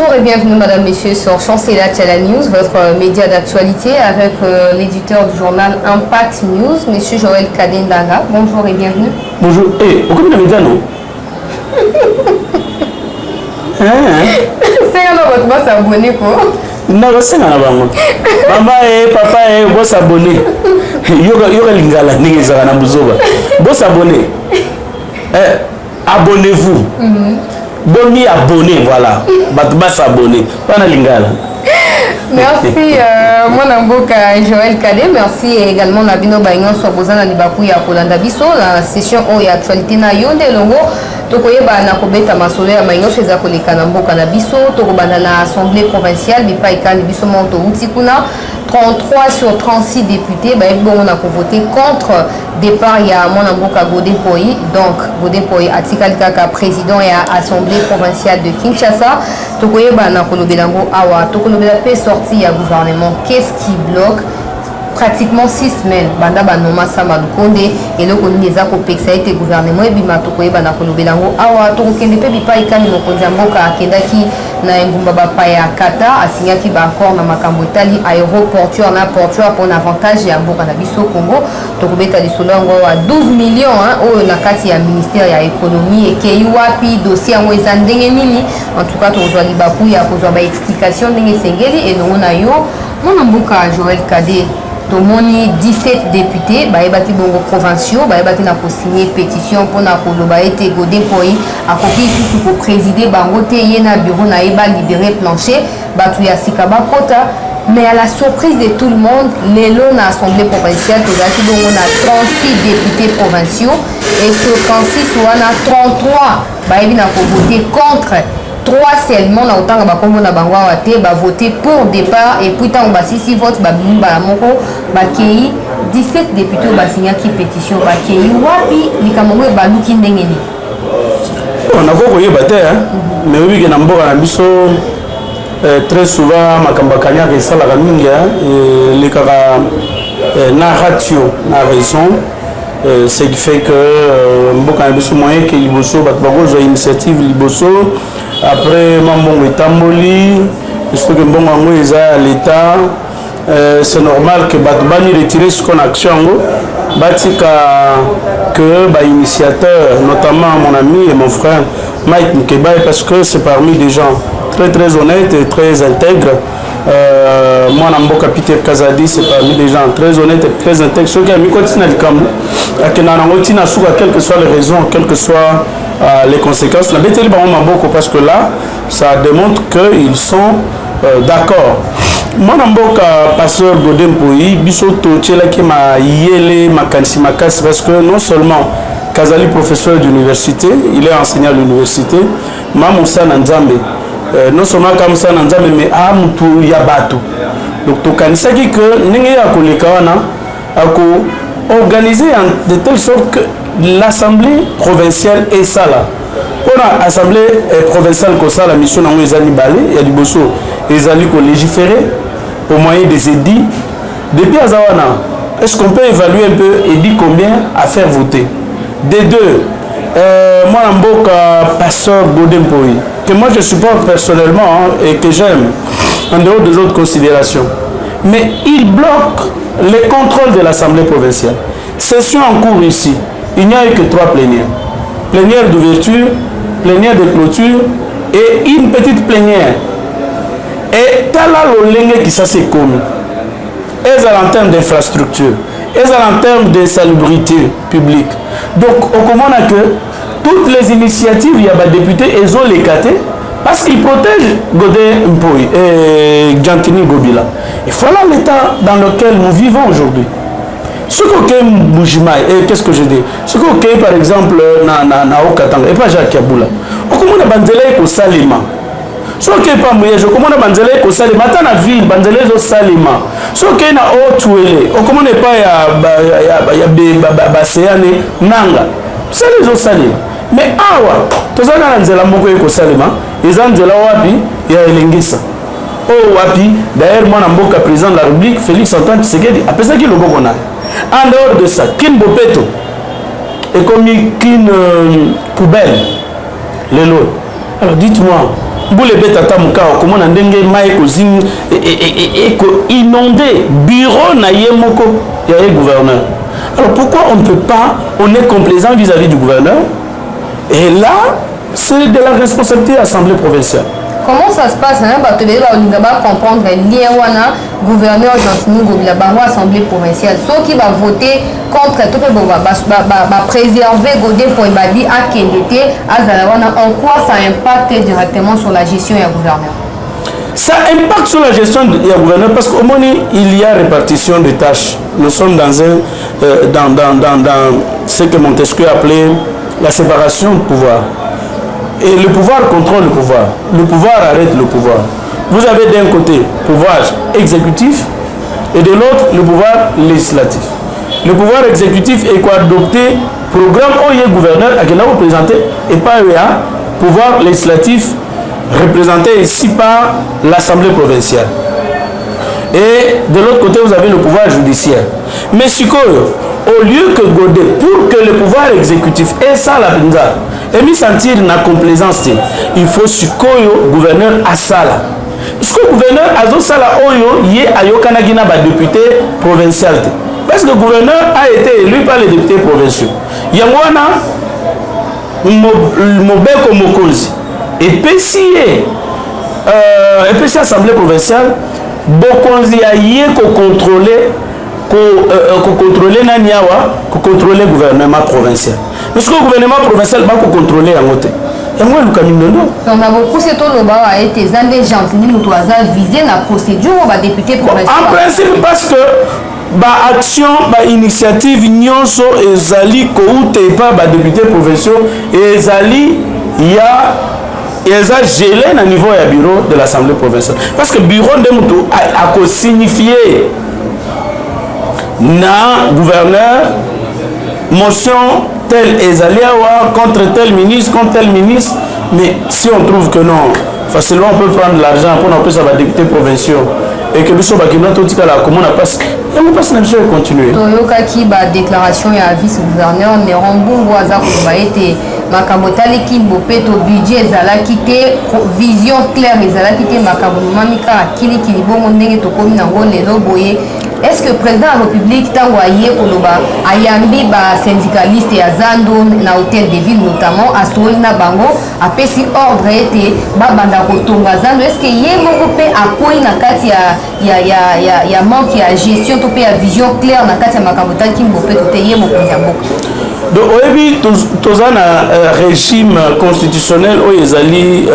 Bonjour et bienvenue Madame, Messieurs sur Chancela Tchala News, votre média d'actualité avec l'éditeur du journal Impact News, Monsieur Joël Kadendanga. Bonjour et bienvenue. Bonjour. Eh, pourquoi vous média non? C'est un autre boss abonné quoi? Non, c'est un abonné. Maman et papa et boss abonné. Yoga lingala ni ezala na buzoba. Boss abonné. Abonnez-vous. Boni abonné, voilà. Batba s'abonner. Pas lingala. Merci, mon amboka Joël Kadé. Merci également Nabino Baignon sur Bozana Libakou ya Kolanda Biso. La session où il y a actualité na yonde longo. Tokoyeba na kobeta masolo ya Baignon chez Akoleka na mboka na Biso. Tokobanda na assemblée provinciale bipa ikani Biso monto utikuna. 33 sur 36 députés, on a voté contre départ il y a mon amboka Godin Poi, donc Godin Poi Atikal Kaka président et assemblée provinciale de Kinshasa. Tokoyeba na kolobelango awa tokolobela pe sorti à gouvernement. Qu'est-ce qui bloque? Pratiquement 6 semaines banda banoma sama lukonde et le koni les akopexa été gouvernement et bima tokoyeba na kolobelango awa tokokende pe bipa ikani mokonzi mboka akendaki na ngumba bapa ya Kata asignaki ba accord na makambo etali aéroportuaire na portuaire pour avantage ya mboka na biso Congo tokobeta lisolongo wa 12 millions oyo na kati ya ministère ya économie ekei wapi dossier yango eza ndenge nini en tout cas tozwa libaku ya kozwa ba explication ndenge sengeli et non na yo mona mboka Joël Kadé tomoni 17 députés baebaki bongo provinciaux baebaki na ko signer pétition pour na koloba ete Godin Poi akoki susu ko présider bango te ye na bureau na eba libérer plancher batu ya sika bakota mais à la surprise de tout le monde lelo na assemblée provinciale tozaki bongo na 36 députés provinciaux et sur 36 wana 33 baebi na ko voter contre 3 seulement na autant ba kombo na bango até ba voter pour départ et puis tant ba 6 votes ba bimba moko ba kei 17 députés ba signé qui pétition ba kei wapi likamongo ba luki ndenge ni on a ko yeba te mais oui que na mboka na biso très souvent makamba kanya ke sala ka mingi le kaka na ratio na raison ce qui fait que mboka na biso moyen que liboso ba bagozo initiative liboso après Mambongo Tamboli, je sais que Mbongo est à l'État, c'est normal que Batbani retire ce qu'on a action, Batika que l'initiateur, notamment mon ami et mon frère Mike Mkebaye, parce que c'est parmi des gens très honnêtes et très intègres. Moi, Namboka Peter Kazadi, c'est parmi des gens très honnêtes et très intègres. Ceux qui ont mis Kotina du Kambu, quelles que soient les raisons, quelles que soient les conséquences, parce que là, ça démontre qu'ils sont d'accord. Moi, Namboka, pasteur Godin Poi, Bisoto, Tchelaki, ma yele, ma kansi, ma casse, parce que non seulement Kazali, professeur d'université, il est enseignant à l'université, Mamoussa Nanzambe. Non seulement comme ça Nanzambe, mais Amutu Yabato. Donc, Tokanisaki que Nenge Akolekawana a organisé de telle sorte que l'Assemblée provinciale est ça là. Pour l'Assemblée provinciale, la mission n'a pas été balée, il y a du bosso, ils ont légiféré au moyen des édits. Depuis Azawana, est-ce qu'on peut évaluer un peu et dire combien à faire voter? Des deux, moi, Namboka, pasteur Godin Poi, que moi je supporte personnellement et que j'aime, en dehors des autres considérations. Mais il bloque le contrôle de l'Assemblée provinciale. Session en cours ici, il n'y a eu que 3 plénières. Plénière d'ouverture, plénière de clôture et une petite plénière. Et tala l'olenge qui ça s'est commis. Et en termes d'infrastructure, et en termes de salubrité publique. Donc, au comment on a que toutes les initiatives, il y a des députés, ils ont les catés parce qu'ils protègent Godin Mpoi et Giantini Gobila. Et voilà l'état dans lequel nous vivons aujourd'hui. Ce que Moujima, et qu'est-ce que je dis? Ce que par exemple, na Okatanga, et pas Jacques Yaboula. On commence à bandeler au Salima. Ce qui est pas mouillé, je commence à bandeler au Salima. Dans la ville, bandeler au Salima. Ce qui est na Otuele, on commence pas à Baséane, Nanga. C'est les autres Salima. Mais awa, tous les gens qui ont Salima, ils ont de la wapi, il y a Elengisa. Oh wapi, d'ailleurs, moi, je suis président de la République, Félix Antoine Tshisekedi, après ça, qui est le Gobona. En dehors de ça, Kin Bopeto est comme une poubelle, les lots. Alors dites-moi, boule betata mukao komona ndenge mai kozing et inondé bureau na yemoko ya gouverneur. Alors pourquoi on ne peut pas, on est complaisant vis-à-vis du gouverneur, et là c'est de la responsabilité de l'Assemblée provinciale. Comment ça se passe hein? Parce que on va comprendre lien wana gouverneur Jean-Sini Ngobila bango assemblée provinciale ceux qui va voter contre tout pe va préserver godé pour babi à kendete azala wana en quoi ça impacte directement sur la gestion du gouverneur? Ça impacte sur la gestion du gouverneur parce qu'au moins il y a répartition des tâches. Nous sommes dans ce que Montesquieu appelait la séparation de pouvoir. Et le pouvoir contrôle le pouvoir. Le pouvoir arrête le pouvoir. Vous avez d'un côté le pouvoir exécutif et de l'autre le pouvoir législatif. Le pouvoir exécutif est quoi adopter programme où il y a gouverneur à qui l'a représenté et pas un pouvoir législatif représenté ici par l'Assemblée provinciale. Et de l'autre côté vous avez le pouvoir judiciaire. Mais au lieu que Godé, pour que le pouvoir exécutif ait ça la pinza, et me sentir na complaisance, il faut le gouverneur à ça là. Est-ce que le gouverneur a ça là, il y a ayokana ba député provincial. Parce que le gouverneur a été élu par les députés provinciaux. Il y a Mobeko Mokozi. Et puis l'Assemblée provinciale, Bokonzi a contrôler contrôler le gouvernement provincial. Parce que le gouvernement provincial va contrôler en côté. Et moi, le camion on a beaucoup de temps a été gentil, nous avons visé la procédure au député provincial. En principe, parce que action, initiative, nyonso ezali koute pas député provinciaux et ezali il y a gelé à niveau du bureau de l'Assemblée provinciale. Parce que le bureau de Moutou a signifié na gouverneur motion tel ezaliawa contre tel ministre, mais si on trouve que non, facilement on peut prendre l'argent pour nous faire des députés provinciaux et que nous sommes à la commune passe et on passe l'impression de continuer. Toyoka qui ba déclaration ya vice-gouverneur Nerombo Waza ko été makambotali kimbope to budget ezala kité vision claire ezala kité makamboma mika kili bongo ndenge to komi nango lelo boye. Est-ce que le président de la République Tangoye Koloba ayambi ba syndicaliste ya Zando na hôtel de ville notamment à Solna Bango a pesi ordre été ba banda kotonga Zando est-ce que yé moko pe akoi na kati ya manque ya gestion to pe ya vision claire na kati ya makabota kimbope to te yé moko ya boka. Donc oyebi toza na régime constitutionnel o ezali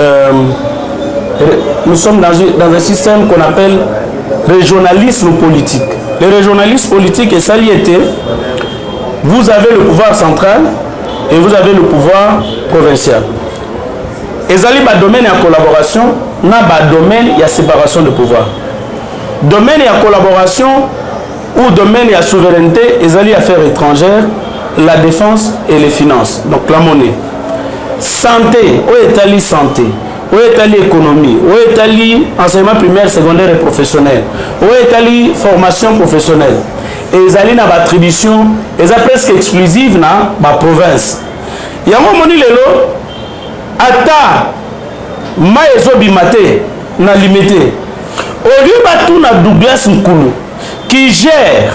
nous sommes dans un système qu'on appelle régionalisme politique. Le régionalisme politique est saliété. Vous avez le pouvoir central et vous avez le pouvoir provincial. Ezali ba domaine de collaboration, na ba domaine de séparation de pouvoir. Domaine de collaboration ou domaine de souveraineté, ezali affaires étrangères, la défense et les finances. Donc la monnaie. Santé, où est santé? Où est l'économie? Où est enseignement primaire, secondaire et professionnel? Où est formation professionnelle? Et ils allaient dans l'attribution, ils sont presque exclusives dans la province. Il y a un moment lelo, ata maezo bimate na limité. Au lieu de tout na Douglas Nkulu qui gère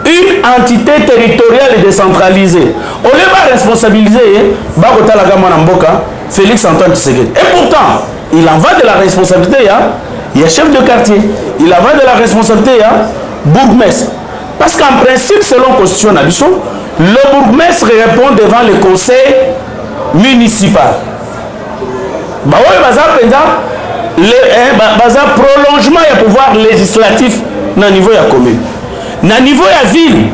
une entité territoriale et décentralisée, au lieu de responsabiliser, Bakota Lagamana Mboka, Félix Antoine Tshisekedi. Et pourtant, il en va de la responsabilité, il y a chef de quartier, il en va de la responsabilité, il y a bourgmestre. Parce qu'en principe, selon la constitution d'Abisso, le bourgmestre répond devant le conseil municipal. Bah oui, le prolongement du pouvoir législatif dans le niveau de la commune. Dans le niveau de la ville,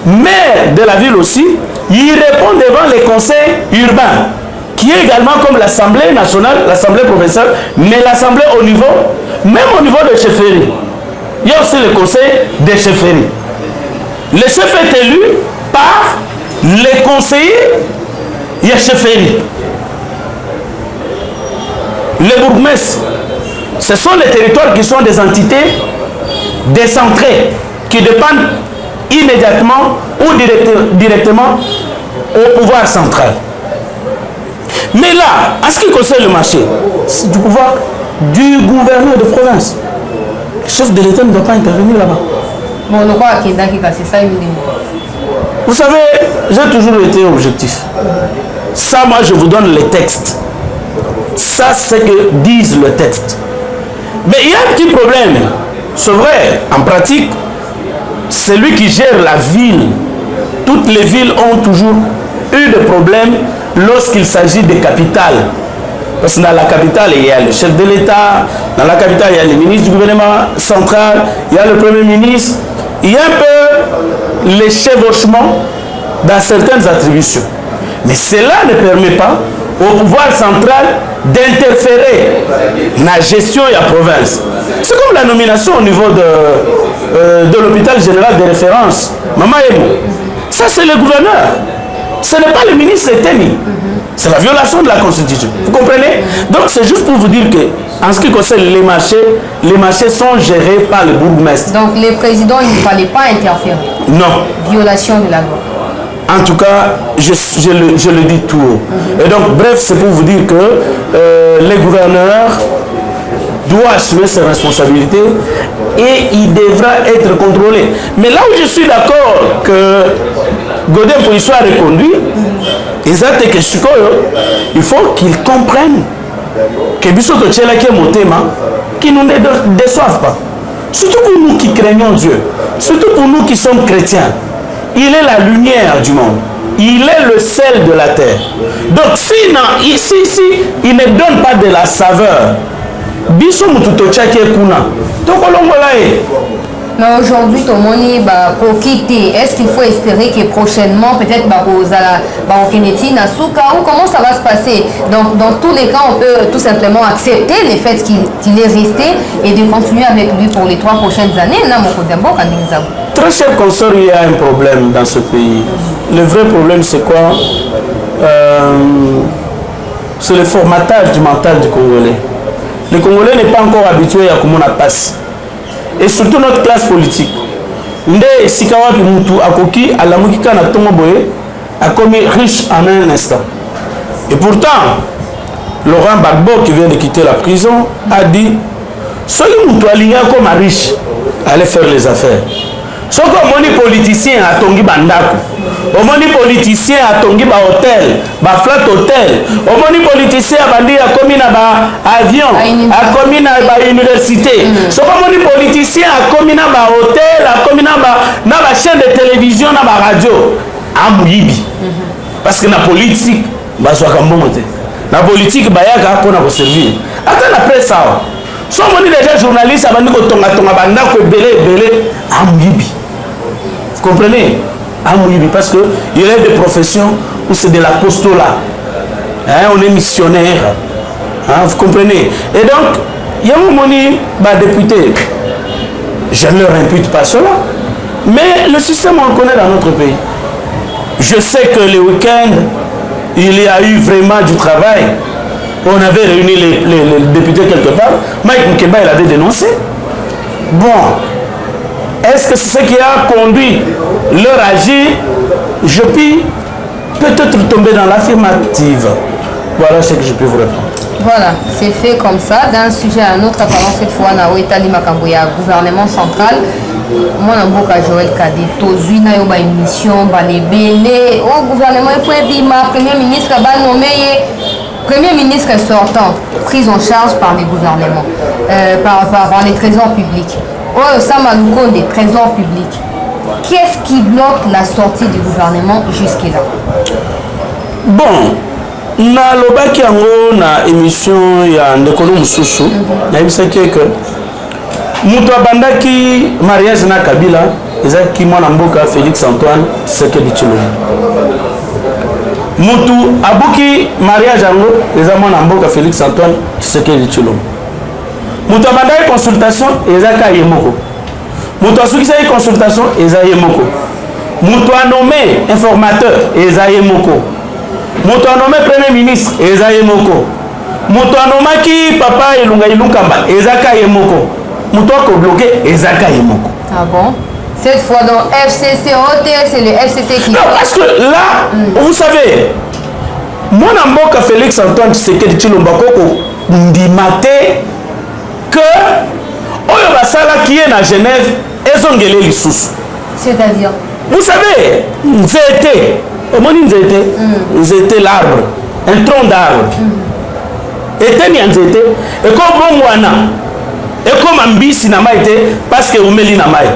maire de la ville aussi, il répond devant les conseils urbains, qui est également comme l'Assemblée nationale, l'Assemblée provinciale, mais l'Assemblée au niveau, même au niveau de chefferie. Il y a aussi le conseil des chefferies. Le chef est élu par les conseillers de chefferie. Les bourgmestres, ce sont les territoires qui sont des entités décentrées, qui dépendent immédiatement ou directement au pouvoir central. Mais là, en ce qui concerne le marché, c'est du pouvoir du gouverneur de province. Le chef de l'État ne doit pas intervenir là-bas. Bon, on croit qu'il y a c'est ça une idée. Vous savez, j'ai toujours été objectif. Ça, moi, je vous donne les textes. Ça, c'est ce que disent le texte. Mais il y a un petit problème. C'est vrai, en pratique, c'est lui qui gère la ville. Toutes les villes ont toujours eu des problèmes lorsqu'il s'agit des capitales. Parce que dans la capitale, il y a le chef de l'État. Dans la capitale, il y a le ministre du gouvernement central. Il y a le premier ministre. Il y a un peu les chevauchements dans certaines attributions. Mais cela ne permet pas au pouvoir central d'interférer dans la gestion de la province. C'est comme la nomination au niveau de l'hôpital général de référence. Maman Emo. Ça, c'est le gouverneur. Ce n'est pas le ministre Eteni. C'est la violation de la Constitution. Vous comprenez? Donc, c'est juste pour vous dire que, en ce qui concerne les marchés sont gérés par le bourgmestre. Donc, les présidents, il ne fallait pas interférer. Non. Violation de la loi. En tout cas, je le dis tout haut. Et donc, bref, c'est pour vous dire que les gouverneurs doivent assumer ses responsabilités et il devra être contrôlé. Mais là où je suis d'accord que Godin pour y soit reconduit, il faut qu'ils comprennent que Bissoto Tchelake Motema, qui nous ne déçoivent pas. Surtout pour nous qui craignons Dieu, surtout pour nous qui sommes chrétiens. Il est la lumière du monde. Il est le sel de la terre. Donc si il ne donne pas de la saveur, Bissoto Tchelake Kuna, mais aujourd'hui, tout le monde est quitter. Est-ce qu'il faut espérer que prochainement, peut-être, ou comment ça va se passer? Donc, dans tous les cas, on peut tout simplement accepter le fait qu'il est resté et de continuer avec lui pour les 3 prochaines années. Très cher consort, il y a un problème dans ce pays. Le vrai problème, c'est quoi? C'est le formatage du mental du Congolais. Le Congolais n'est pas encore habitué à comment on passe. Et surtout notre classe politique. Nde sikawa mutu akoki alamukika na tongo boye a commis riche en un instant. Et pourtant, Laurent Gbagbo qui vient de quitter la prison a dit celui mutu alinga comme riche allait faire les affaires. Ce qu'on moni politicien a tongi bandako. Au moni politicien a tongi ba hôtel, ba flat hôtel. Au moni politicien a bandi a commis na ba avion, a commis na ba université. Ce qu'on moni politicien a commis na ba hôtel, a commis na ba chaîne de télévision, na ba radio. A muibi. Parce que na politique, ba soka mbomote. Na politique ba yaka pour na servir. Attends après ça. Si on dit déjà journaliste, a bandi ko tonga bandako belé a muibi. Vous comprenez? Parce qu'il y a des professions où c'est de l'apostolat. Hein, on est missionnaire. Hein, vous comprenez? Et donc, il y a un moment député. Je ne leur impute pas cela. Mais le système, on le connaît dans notre pays. Je sais que le week-end, il y a eu vraiment du travail. On avait réuni les députés quelque part. Mike Mukeba, il avait dénoncé. Bon. Est-ce que c'est ce qui a conduit leur agir? Je puis peut-être tomber dans l'affirmative. Voilà ce que je peux vous répondre. Voilà, c'est fait comme ça. D'un sujet à un autre, apparemment cette fois, on a Ouetali Makamboya, gouvernement central. Moi, je suis Joël Kadé. Tozui na yoba émission, les belé. Au gouvernement, il faut être premier ministre, premier ministre sortant, prise en charge par les gouvernements, par les trésors publics. Oh, ça m'a nous des trésors publics. Qu'est-ce qui bloque la sortie du gouvernement jusque-là? Bon, na lobaki yango na émission ya ndekolo mususu nayebisaki que mutu abandaki mariage na Kabila ezalaki mwana mboka Félix Antoine Tshisekedi Tshilombo. Mutu abuki mariage yango eza mwana mboka Félix Antoine Tshisekedi Tshilombo. Mutu abandaki consultation ezalaka ye moko. Mutu asukisaki consultation eza ye moko. Mutu a nommé informateur eza ye moko. Mutu a nommé premier ministre eza ye moko. Mutu a nommé papa Ilunga Ilunkamba ezaka ye moko. Mutu a bloqué ezaka ye moko. Ah bon? Cette fois dans FCC OT, c'est le FCC qui... Non, parce que là, vous savez, mwana mboka Félix Antoine Tshisekedi Tshilombo koko ndimate que oyo basalaki ye na Genève ezongele lisusu. C'est-à-dire, vous savez, nzete, omoni nzete, nzete l'arbre, un tronc d'arbre. Eteni nzete, et comme bon wana, et comme ambisi na mai te parce que umeli na mai.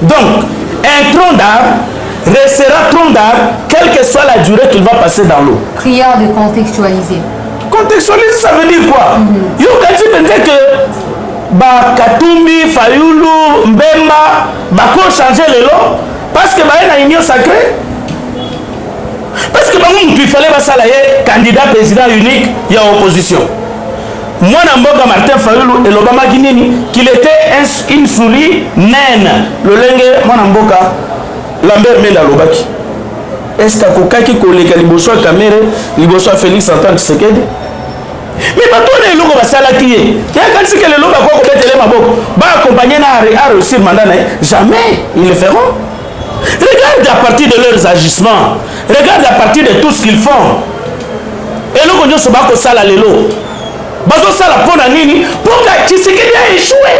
Donc, un tronc d'arbre restera tronc d'arbre quelle que soit la durée qu'il va passer dans l'eau. prière de contextualiser. Contextualiser, ça veut dire quoi? Yo kati pense que ba Katumbi, Fayulu, Mbemba, bako changer les lois parce que ba na union sacrée. Parce que il fallait que candidat président unique, il y a opposition. Moi, Namboka Martin Fayulu et l'Obama Guinini, qu'il était une souris naine. Le lingue, moi, Namboka, Lambert Menda Lobaki. Est-ce que Kokaki Koleka Liboso Kamere, Liboso Félix Antoine Tshisekedi? Mais pas tout le monde va s'alaquiller. Il y a quand c'est que le loba va mettre les maboko, va accompagner à réussir le mandat. Jamais ils le feront. Regarde à partir de leurs agissements, regarde à partir de tout ce qu'ils font. Et le Congo se bat comme ça, l'élo. Bazo ça la pona nini pour que Tshisekedi a échoué.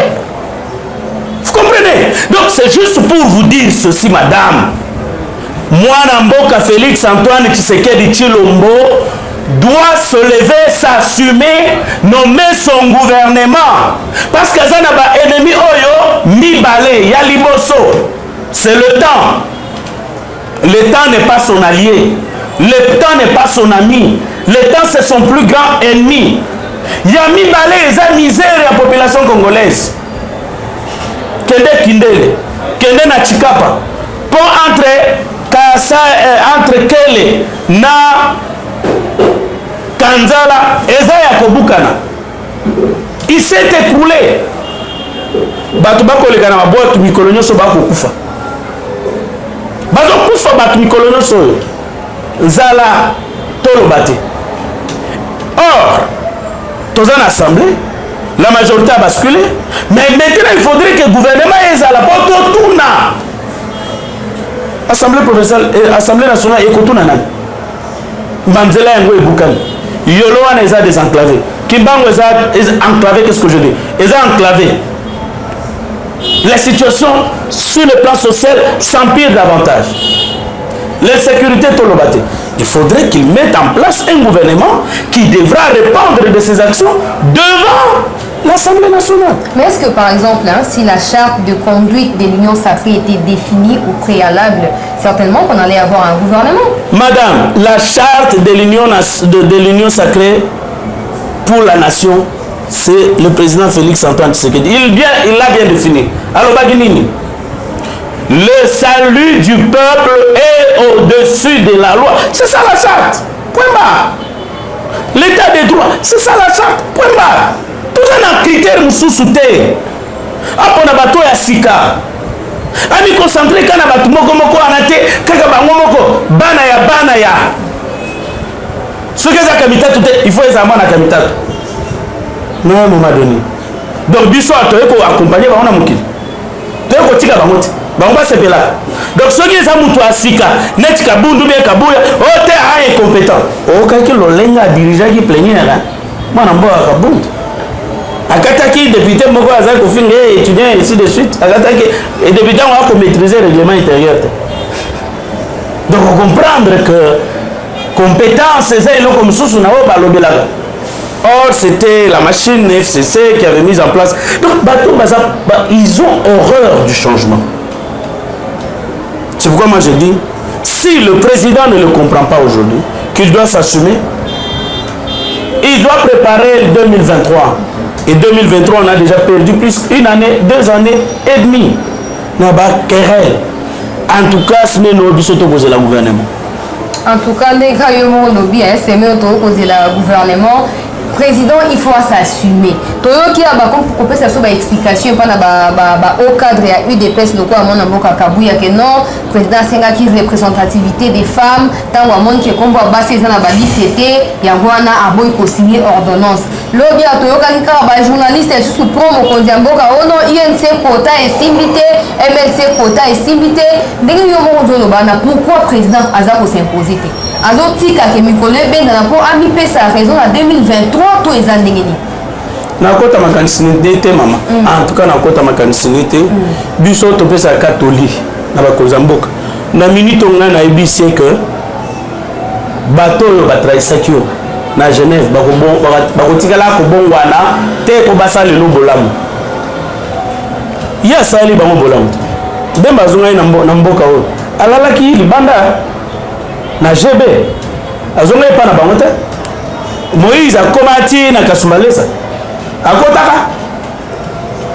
Vous comprenez? Donc c'est juste pour vous dire ceci, madame. Moi, Namboka Félix Antoine Tshisekedi Tshilombo doit se lever, s'assumer, nommer son gouvernement. Parce que Zanaba ennemi Oyo, Mibale, Yaliboso. C'est le temps. Le temps n'est pas son allié. Le temps n'est pas son ami. Le temps, c'est son plus grand ennemi. Yami Balé, c'est la misère de la population congolaise. Kende Kindele, Kende na Chikapa. Pour entre Kele na Kanzala, Ezaya Kobukana. Il s'est écoulé. Batubako le Gana, boîte Mikolonio Sobako Kufa. Bazo kufa batu mikolo nyonso zala tolobate. Or toza na assemblée, la majorité a basculé, mais maintenant il faudrait que le gouvernement ezala pour totuna. Assemblée provinciale, assemblée nationale ekotuna nani. Manzela yango ebukani. Yolo wana eza désenclavé. Kimbango eza enclavé, qu'est-ce que je dis? Eza enclavé. La situation sur le plan social s'empire davantage. L'insécurité tolobate. Il faudrait qu'il mette en place un gouvernement qui devra répondre de ses actions devant l'Assemblée nationale. Mais est-ce que par exemple, hein, si la charte de conduite de l'Union sacrée était définie au préalable, certainement qu'on allait avoir un gouvernement? Madame, la charte de l'Union sacrée pour la nation, c'est le président Félix Antoine Tshisekedi. Il l'a bien défini. Alors, Baginini, le salut du peuple est au-dessus de la loi. C'est ça la charte. Point barre. L'état des droits, c'est ça la charte. Point barre. Tout un critère sous souté. Après, on a bateau à Sika. Ami concentré quand on a bateau moko anate kaka bango moko bana ya. Ce que ça kamita tout il faut examiner la kamita. Non, à un moment donné. Donc, biso a trouvé pour accompagner Baona Moukil. Tu es tika Bamoti. Bamba c'est là. Donc, ceux qui sont à Sika, net Kabundu, bien Kabouya, oh, t'es incompétent. Oh, quelqu'un l'olenga dirigeant qui plaignait là. Moi, on a Kabundu. Akataki, député, Moko Azak, au fin, étudiant, et ainsi de suite. Akataki, et député, on va maîtriser le règlement intérieur. Donc, on comprendre que compétence, c'est ça, comme sous on a parlé de là. Or, c'était la machine FCC qui avait mis en place. Donc, ils ont horreur du changement. C'est pourquoi moi je dis, si le président ne le comprend pas aujourd'hui, qu'il doit s'assumer, il doit préparer 2023. Et 2023, on a déjà perdu plus une année, 2 années et demie. En tout cas, c'est nous qui sommes opposés au gouvernement. En tout cas, les gars, c'est nous qui sommes opposés au gouvernement. Président, il faut s'assumer. Toyo qui a qu'on peut s'assurer une explication pendant au cadre il y a eu des personnes de quoi à mon amour Kabouya que non président Senga qui représentativité des femmes tant ou à mon qui combat basé dans la liste était il y a wana aboy ko signer ordonnance. Lobby a Toyo qui a journaliste sous promo kondiamboka oh non INC quota est simité MLC quota est simité. Dès que yo mo zo na pourquoi président Azako s'imposer. azotika ke mikolo ebengana mpo amipesa raison na 2023 to eza ndenge nini nakota makanisi te mama en tout cas nakota makanisi te biso topesa catholique na bakonza mboka na minute ngai nayebisi ke bato oyo batrahisaki yo na Genève bakotikala kobongwana te po basala lelo bolamu ye asali bango bolamu nde bazongai na mboka oyo alalaki libanda na GB azongai epa na bango te Moïse akoma ti na Kasumbalesa akotaka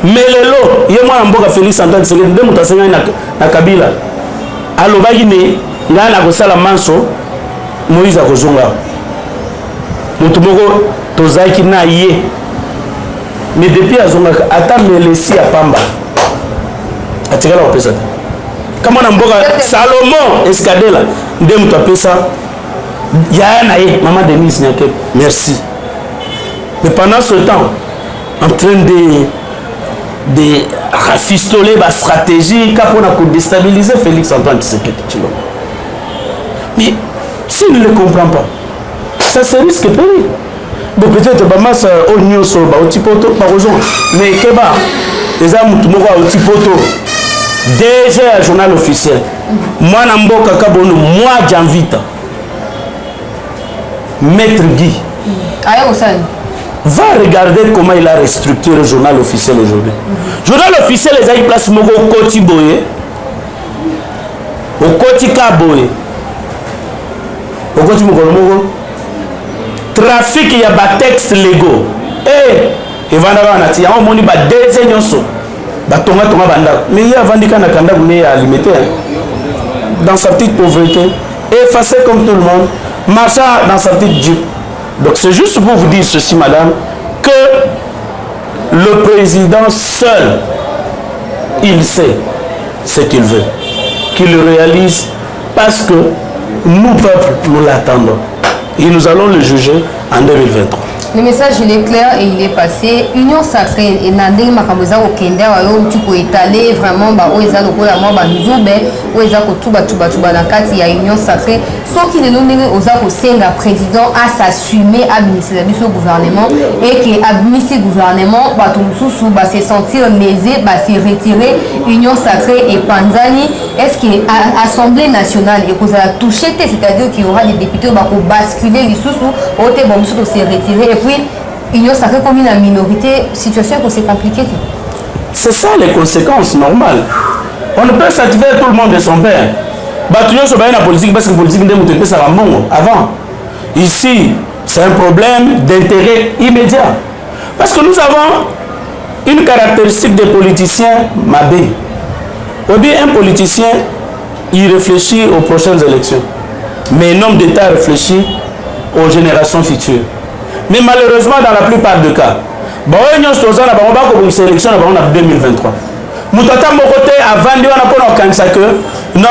melelo ye mwana mboka Félix Antoine Tshisekedi nde moto asengai na Kabila alobaki ne ngai nakosala manso Moïse akozonga moto moko tozalaki na ye mais depuis azongaka ata melesi ya pamba atikala kopesa te kama na mboka Salomon Escadela nde moto apesa yaya na ye Maman Denise Nyake merci mais pendant ce temps en train de rafistoler la stratégie pour déstabiliser Félix Antoine Tshisekedi Tshilombo. Mais s'il ne le comprend pas, ça se risque de périr. Bon, peut-être que au nyonso au tipoto par exemple, mais keba les amis tout monde au tipoto déjà journal officiel. Moi namboka kabono moi j'invite Maître Guy. Ayo osani. Va regarder comment il a restructuré le journal officiel aujourd'hui. Journal officiel, les aïe place mogo au Koti Boye, au Koti Kaboye, au Koti Mogo. Trafic, il y a des textes légaux. Et va d'avoir un atelier. On m'a dit des ényonso. Tonga banda. Mais il y a vendu qu'un akanda mais à limiter dans sa petite pauvreté, effacé comme tout le monde, marchant dans sa petite jupe. Donc c'est juste pour vous dire ceci, madame, que le président seul, il sait ce qu'il veut, qu'il le réalise parce que nous, peuple, nous l'attendons. Et nous allons le juger en 2023. Le message il est clair et il est passé. Union sacrée et Nandeng Makamoza au Kenya, tu peux étaler vraiment Oeza Lokola Mamba Nzoube, Oeza Kotuba Nakati, il y a Union sacrée. Sauf qu'il est nommé Ozako Senga président à s'assumer à administrer le gouvernement et qui administre le gouvernement, se sentir lésé, se retirer Union sacrée et Panzani. Est-ce que l'Assemblée nationale et qu'on a touché, c'est-à-dire qu'il y aura des députés qui vont basculer les sous-sous, au se retirer. Et puis, Union sacrée comme une minorité, situation que c'est compliqué. C'est ça les conséquences normales. On ne peut satisfaire tout le monde de son père. Batouillon sur la politique parce que la politique n'est pas ça avant. Ici, c'est un problème d'intérêt immédiat. Parce que nous avons une caractéristique des politiciens mabé. On dit un politicien, il réfléchit aux prochaines élections. Mais un homme d'État réfléchit aux générations futures. Mais malheureusement, dans la plupart des cas, on a une sélection en 2023. Moutata Mokote a vendu que non,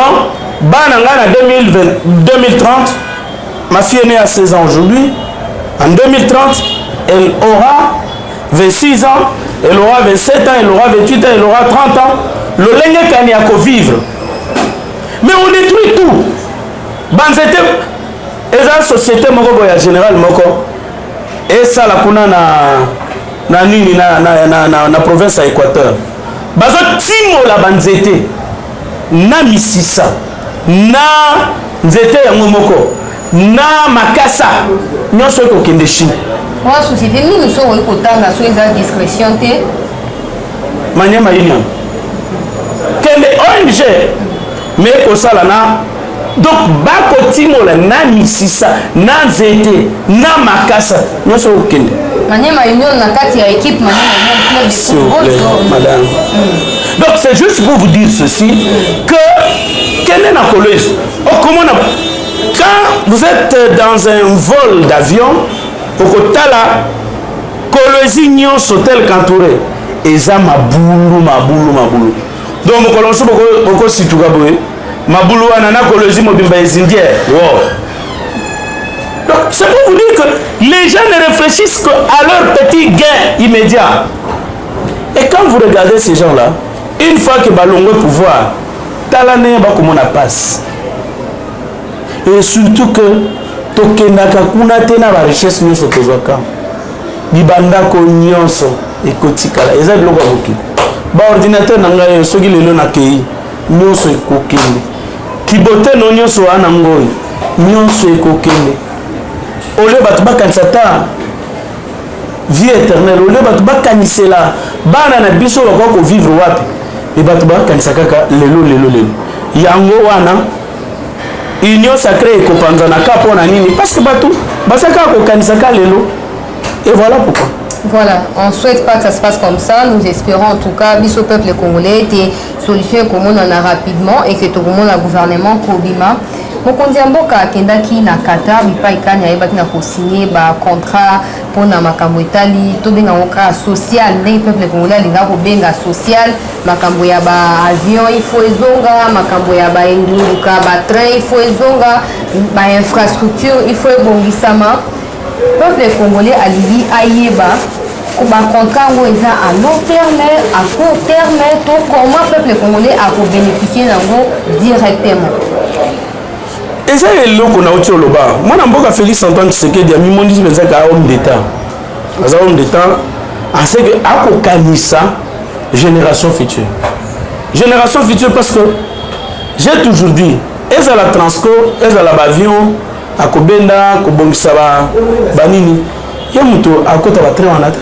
en 2030, ma fille est née à 16 ans aujourd'hui. En 2030, elle aura 26 ans, elle aura 27 ans, elle aura 28 ans, elle aura 30 ans. Le lingue kanyako vivre. Mais on détruit tout. Banzete, et la société moko ya général moko. Et ça la kuna na province à Équateur. Bazo timo la banzete. Na misisa. Na nzete ya moko. Na makasa. Nyonso ko kende Chine. Moi société ni nous sommes kotanga so eza discrétion té. Manyema union. Kende ONG mais ko sala na donc bako timola na misisa na nzete na makasa nyonso okende Manyema union na kati ya équipe Manyema s'il vous plaît madame. Donc c'est juste pour vous dire ceci que quel est la collège quand vous êtes dans un vol d'avion au kotala collège nyonso tel qu'entouré eza mabulu donc mokolonso boko situka boye mabulu wana na kolozi mobimba ezindière wow. Donc c'est pour vous dire que les gens ne réfléchissent qu'à leur petit gain immédiat. Et quand vous regardez ces gens-là, une fois que balongo pouvoir talane ba comme on passe et surtout que tokendaka kuna te na richesse nyonso tozwaka libandako nyonso ekotikala eza biloko ya mokili baordinateur na ngai soki lelo nakei nyonso ekokende kiboteno nyonso wana ngoi nyonso ekokende ole bato bakanisa ta vie éternelle ole bato bakanisela bana na biso bakoka kovivre wapi e bato bakanisa kaka lelo yango wana union sacrée ekopanzanaka mpona nini parce que bato basaka kokanisaka lelo et voilà pourquoi. Voilà, on ne souhaite pas que ça se passe comme ça. Nous espérons en tout cas, bis au peuple congolais, des solutions comme on en a rapidement et que tout le monde a gouvernement Kobima. Mokonzi Mboka kendaki na Qatar bipa ikanya yebaki na ko signer ba contrat pour na makambo etali to benga oka social ndenge peuple congolais linga ko benga social makambo ya ba avion il faut ezonga makambo ya ba enduka ba train il faut ezonga ba infrastructure il faut ebongisama peuple congolais alingi ayeba ko ba contrat ngo eza à long terme à court terme to comment peuple congolais a ko bénéficier nango directement. Et ça est là qu'on a au loba. Moi, je suis Félix Antoine Tshisekedi, je me dis que c'est un homme d'État. C'est un homme d'État. C'est que Akokanisa, génération future. Génération future parce que j'ai toujours dit, elles ont la transco, elles ont la bavion, à Kobenda, Kobongisaba, Banini. Il y a muto à côté de la train en attente.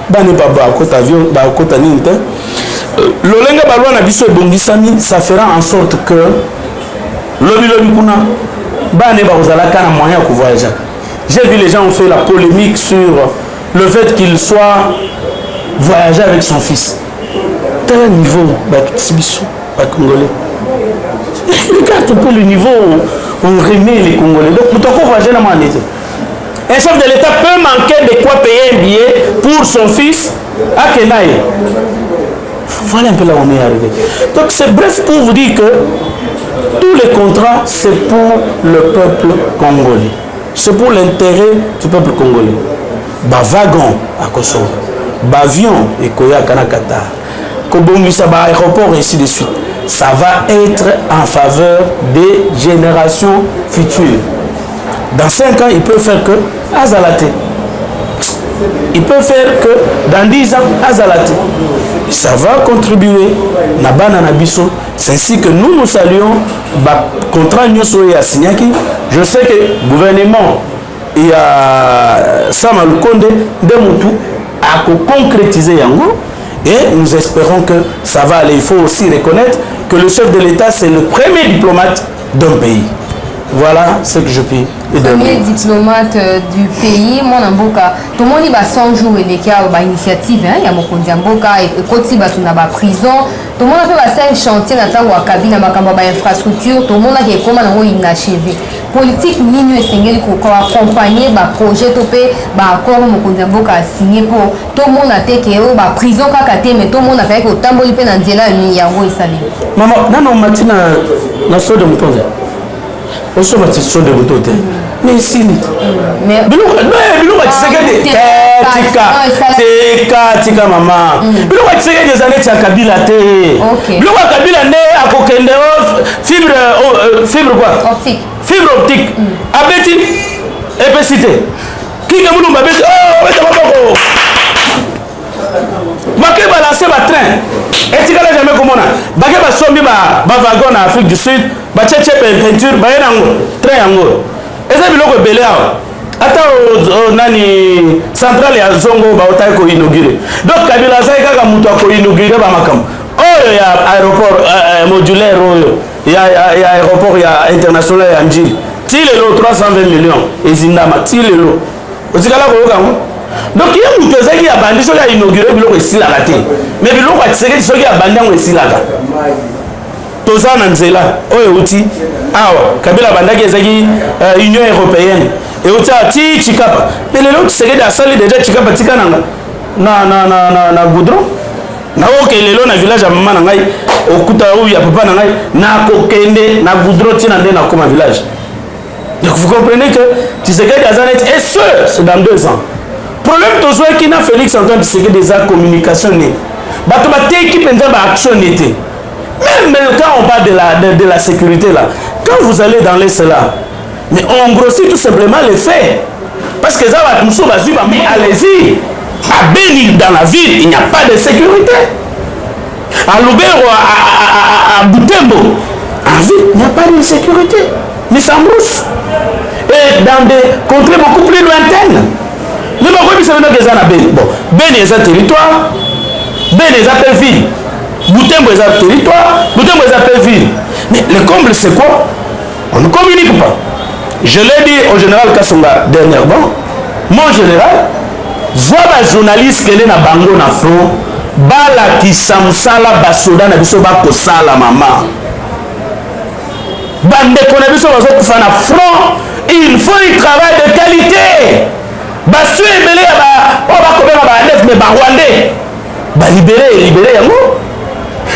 Bani Baba à côté avion, à côté Ninte. L'Olenga Balwa Nabiso et Bongisami, ça fera en sorte que Lobi kuna bane bazalaka na moyen de voyager. J'ai vu les gens ont fait la polémique sur le fait qu'il soit voyager avec son fils. Tel niveau Sibiso, Congolais. Regarde un peu le niveau où on remet les Congolais. Donc pour toi voyager dans mon état. Un chef de l'État peut manquer de quoi payer un billet pour son fils à Kenaï. Voilà un peu là où on est arrivé. Donc c'est bref pour vous dire que tous les contrats, c'est pour le peuple congolais. C'est pour l'intérêt du peuple congolais. Ba wagon à Kosovo, ba avion et Koyaka na Qatar, Kobongisa ba aéroport et ainsi de suite. Ça va être en faveur des générations futures. Dans 5 ans, il peut faire que Azalate. Il peut faire que dans 10 ans, Azalate. Ça va contribuer na bana na biso. C'est ainsi que nous saluons le contrat Nyoso et Asinyaki. Je sais que le gouvernement et Samal Konde de Moutou a concrétisé Yango et nous espérons que ça va aller. Il faut aussi reconnaître que le chef de l'État c'est le premier diplomate d'un pays. Voilà ce que je peux dire. Premier diplomate du pays, mon amboka. Tout le monde va 100 jours et les cas initiative, il y a Mokonzi Mboka et Koti Batuna ba prison. Tout le monde a fait un chantier dans la cabine, dans la infrastructure. Tout le monde a fait comment inachevé. Politique nini esengeli ko accompagner ba projet topé ba accord Mokonzi Mboka a signé pour tout le monde a été que ba prison kakate mais tout le monde a fait que tamboli pe na nzela ni yango esali. Maman, non matina na so de Mokonzi. On se met sur des motos. Mais ici, mais tika maman. Bilo kwa tseke des années tia Kabila te. Bilo kwa Kabila ne akokende fibre quoi? Optique. Fibre optique. Abeti épicité. Qui que vous m'avez oh, ouais ça va pas. Baké balancer ba train. Et tu n'as jamais comment on a. Baké ba sombi ba wagon en Afrique du Sud. Ba tchétché peinture ba yenango train yango. Et ça biloko belé awa. Ata o nani centrale ya Zongo ba otai ko inaugurer. Donc Kabila sai kaka mutu ko inaugurer ba makam. Oh ya aéroport modulaire oyo. Ya aéroport ya international ya Njili. Tilelo 320 millions ezindama tilelo. Otikala ko yoka. Donc il y a mutu ezaki ya bandi so ya inaugurer biloko esilaka te. Mais biloko atiseki soki ya bandi ngo esilaka. Toza na nzela oyo uti awa Kabila bandaki ezaki Union européenne et uti ati Chikapa mais lelo Tshisekedi asali déjà Chikapa tika na goudron na oke lelo na village ya mama na ngai okuta oyo ya papa na ngai na kokende na goudron tina nde na koma village. Donc vous comprenez que Tshisekedi azanet et c'est dans 2 ans. Problème tozo qui na Félix Antoine Tshisekedi des communication né bato ba te qui penza ba action était. Même quand on parle de la sécurité là, quand vous allez dans l'Est là, mais on grossit tout simplement les faits. Parce que ça va tout ça, mais allez-y. À Beni, dans la ville, il n'y a pas de sécurité. À Lubero, à Butembo, en ville, il n'y a pas de sécurité. Mais ça brousse. Et dans des contrées beaucoup plus lointaines. Mais pourquoi ça veut dire que ça n'a Beni? Bon, Beni est un territoire, Beni est une ville. Butembo est un territoire, Butembo est une ville. Mais le comble, c'est quoi? On ne communique pas. Je l'ai dit au général Kassonga dernièrement, mon général, vois les journalistes qui sont dans Bango na front, bala qui samsala basoda na biso ba kosala mama. Bande qu'on a biso baso kufa na front, il faut un travail de qualité. Basu ebele ba o ba kobela ba nef mais ba rwandais. Ba libérer yango.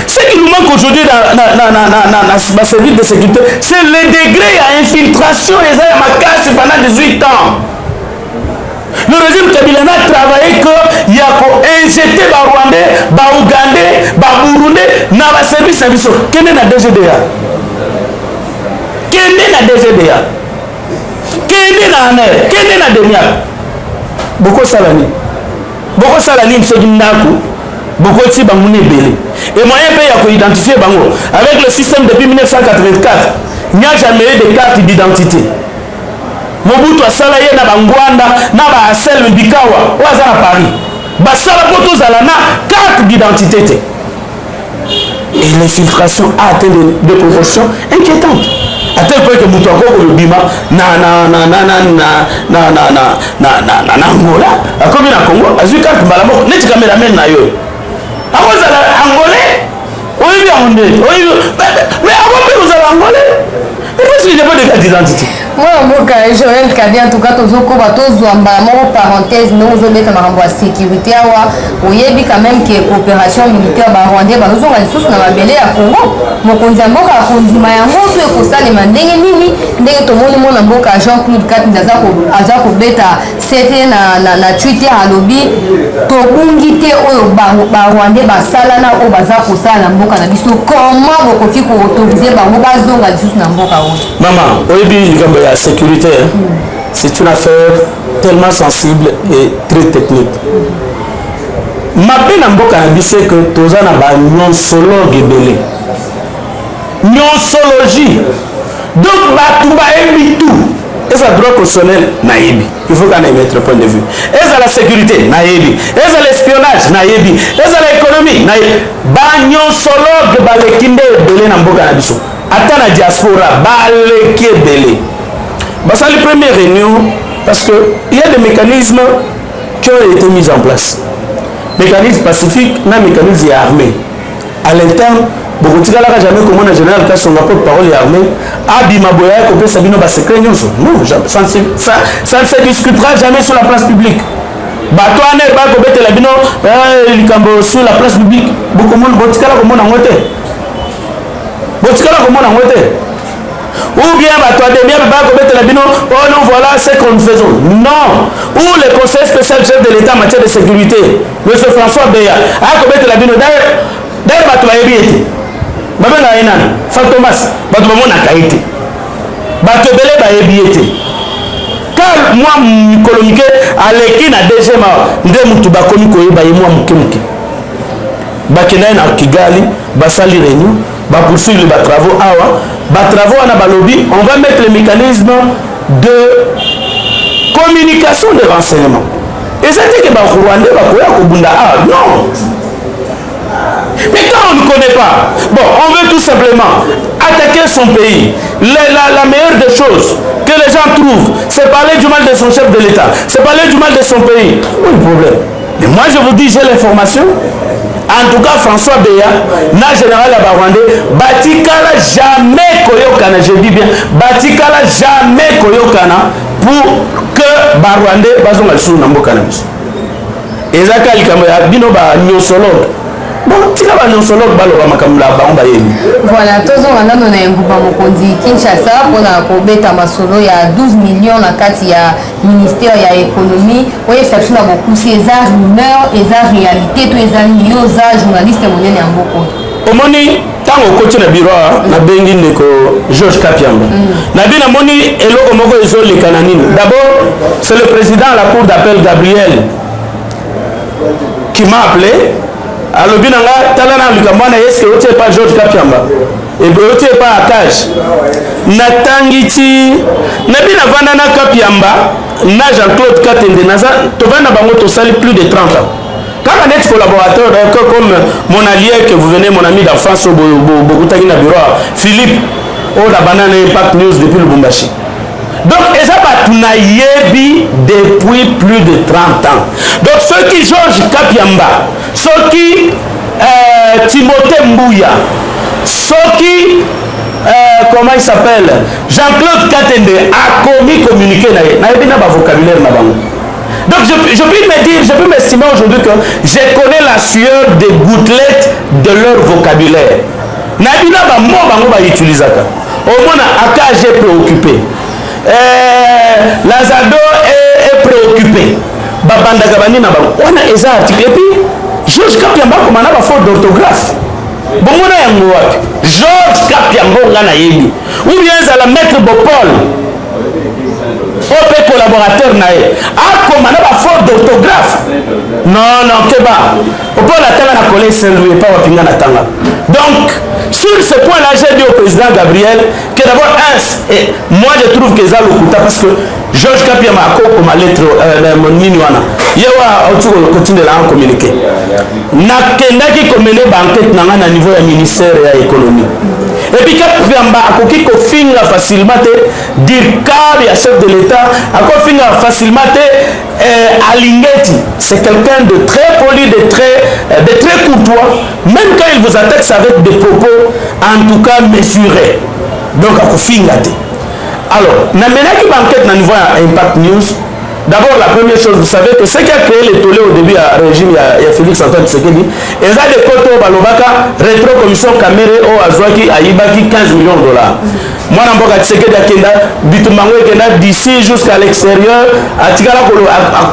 Ce qui nous manque aujourd'hui dans le service de sécurité, c'est le degré à infiltration des Ayamakasi pendant 18 ans. Le régime Kabila a travaillé qu'il y a injecté les Rwandais, les Ougandais, les Burundais dans le service de sécurité. Quel est le DGDA? Quel est le DGDA? Quel est le NER? Quel est le DENIAC? Beaucoup salani. Beaucoup salani, M. Gimnaku. Beaucoup de bangouni belé. Et moyen pays à identifier bango. Avec le système depuis 1984, il n'y a jamais eu de carte d'identité. Mobutu a salaye na bangwanda na ba Asel Bikawa ou à Paris. Basala poto zalana carte d'identité. Et l'infiltration a atteint des proportions inquiétantes. À tel point que Moutouako le bima Angola, a comme na Congo, a vu carte malamo, net caméraman na yo. Angolais, oui, mais avant que vous allez angolais, mais parce qu'il n'y a pas de carte d'identité. Moi, Joël Kadi, en tout cas, tous parenthèse, nous avons la sécurité. Oui, quand même que coopération militaire rwandais, nous avons une source dans la Belé à Congo. Mon conzambo a conduit ma moto et pour ça, les mandingues nini, dès que tout le monde a beaucoup Jean-Claude Kat, Azako Beta, c'était na Twitter à lobby, Tokungite au Rwandais, Salana au Bazako Sala, Mboka Nabiso, comment vous pouvez autoriser Bazonga juste dans Mboka? Maman, oui, la sécurité, c'est une affaire tellement sensible et très technique. Ma peine en Mboka Nabiso, c'est que tous en a non-sologue belé. Non-sologie. Donc, Batouba et tout. Et ça droit constitutionnel, naïbi. Il faut qu'on ait mettre point de vue. Et ça la sécurité, naïbi. Et ça l'espionnage, naïbi. Et ça l'économie, naïbi. Bagnon solo de balekinde belé na Mboka Nabiso. Attends la diaspora, baleki belé. Bah ça les premières réunions parce que il y a des mécanismes qui ont été mis en place. Mécanisme pacifique, na mécanisme armé. À l'interne, beaucoup de gens n'ont jamais comment un général qui a son porte-parole est armé. Abima Boya, Kopé Sabino, secret. Non, ça ne se discutera jamais sur la place publique. Bato ane ba ko betela bino likambo sur la place publique. Beaucoup monde botikala ko mona ngote. Botikala ko mona ngote. Ou bien bato ademia ba ko betela bino oh non voilà ce que nous faisons. Non. Ou le conseil spécial chef de l'État en matière de sécurité, monsieur François Beya, a ko betela bino d'ailleurs bato ba yebi. Baba na ina Fantomas bato ba mona kaité. Bato belé ba yebi. Car moi, Nicolomike, à l'équipe, à deuxième, je bakomi koyeba et moi mukemuke. Bakena na Kigali, basali réunion, ba poursuivre les travaux awa, ba travaux na balobi, on va mettre le mécanisme de communication de renseignement. Et ça dit que ba Rwanda ba koya ko bunda ah non. Mais quand on ne connaît pas, bon, on veut tout simplement attaquer son pays. La meilleure des choses que les gens trouvent, c'est parler du mal de son chef de l'État, c'est parler du mal de son pays. Où est le problème? Mais moi je vous dis, j'ai l'information. En tout cas, François Beya, na général Abarwandé, Batikala jamais Koyokana, je dis bien, Batikala jamais Koyokana pour que Barwandé bazonga sou na mboka na biso. Ezaka likambo ya bino ba nyosolo. Bon, voilà, tous on a donné un groupe à Mokondi Kinshasa pour la Kobeta Masolo, il y a 12 millions dans il y a ministère, il y a économie. Oui, ça fait beaucoup. C'est ça rumeur, et ça réalité, tous les amis, ça journalistes et monnaie en beaucoup. omoni tango koti na bureau na bengi ndeko Georges Kapiamba na bina moni eloko moko ezoleka na nini. D'abord c'est le président à la cour d'appel Gabriel qui m'a appelé alobi na nga tala na likambo na est-ce que otie pas Georges Kapiamba et bien otie pas Akage natangi ti na bina vanda na Kapiamba na Jean-Claude Katende naza tovanda bango tosali plus de 30 ans. Quand on est collaborateur, comme mon allié que vous venez, mon ami d'enfance, Bokutaki na bureau, Philippe, oh la banane Impact News depuis le Bumbashi. Donc, et ça va yebi depuis plus de 30 ans. Donc, ceux qui Georges Kapiamba, ceux qui Timothée Mbouya, ceux qui comment il s'appelle, Jean-Claude Katende a commis communiqué na vocabulaire na bango. Donc je peux m'estimer aujourd'hui que je connais la sueur des gouttelettes de leur vocabulaire. Nabina ba mo bango ba utilisaka. Au moins Akage est préoccupé. Lazado est préoccupé. Babanda Gabani na bango. On a eza article et puis Georges Kapiamba comme na ba faute d'orthographe. Bon mona yango wapi? Georges Kapiamba ngana yebi. Ou bien za la maître Bopol. Ope collaborateur nae comme on a pas faute d'orthographe. Non keba opo la tanga na collège Saint-Louis pas wapinga na tanga. Donc sur ce point là j'ai dit au président Gabriel que d'abord moi je trouve que ça lokuta parce que Georges Kapiamba a comme lettre mon nini wana yewa auto continue là en communiquer na kendaki komene banquette na na niveau ya ministère ya économie. Et puis Kapiamba akoki ko finga facilement dire car ya chef de l'État ako finga facilement Alingeti, c'est quelqu'un de très poli, de très courtois, même quand il vous attaque c'est avec des propos en tout cas mesurés. Donc ako finga te. Alors, na menaki banquette na niveau ya Impact News. D'abord, la première chose, vous savez que ce qui a créé les tollés au début à régime, il y a Félix Antoine Tshisekedi, et ça des koto balobaka rétro-commission Kamere au Azwaki à Ibaki 15 millions de dollars. Moi, je suis Tshisekedi Akenda, Bitumango Akenda d'ici jusqu'à l'extérieur, à Tigala à